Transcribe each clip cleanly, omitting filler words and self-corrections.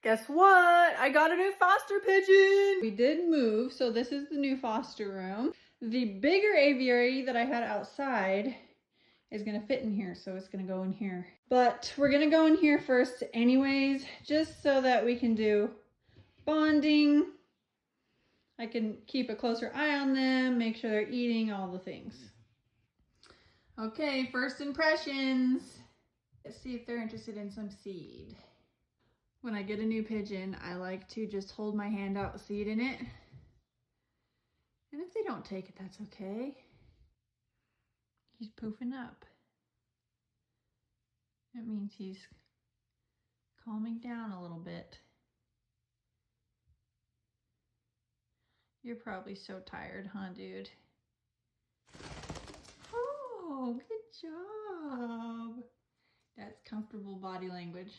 Guess what? I got a new foster pigeon. We did move, so this is the new foster room. The bigger aviary that I had outside is gonna fit in here, so it's gonna go in here. But we're gonna go in here first anyways, just so that we can do bonding. I can keep a closer eye on them, make sure they're eating, all the things. Okay, first impressions. Let's see if they're interested in some seed. When I get a new pigeon, I like to just hold my hand out with seed in it. And if they don't take it, that's okay. He's poofing up. That means he's calming down a little bit. You're probably so tired, huh, dude? Oh, good job. That's comfortable body language.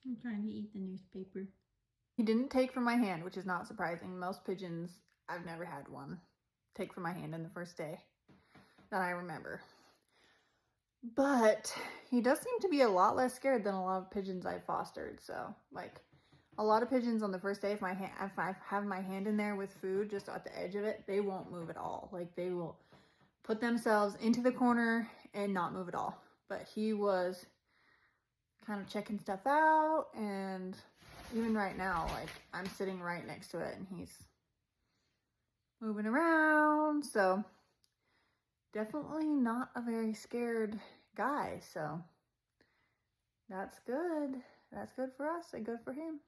I'm trying to eat the newspaper. He didn't take from my hand, which is not surprising. Most pigeons, I've never had one take from my hand in the first day that I remember. But he does seem to be a lot less scared than a lot of pigeons I've fostered. So, like, a lot of pigeons on the first day, if I have my hand in there with food just at the edge of it, they won't move at all. Like, they will put themselves into the corner and not move at all. But he was kind of checking stuff out, and even right now, like, I'm sitting right next to it and he's moving around. So definitely not a very scared guy. So that's good. That's good for us and good for him.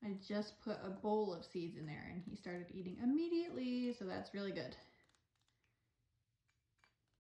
I just put a bowl of seeds in there and he started eating immediately, so that's really good.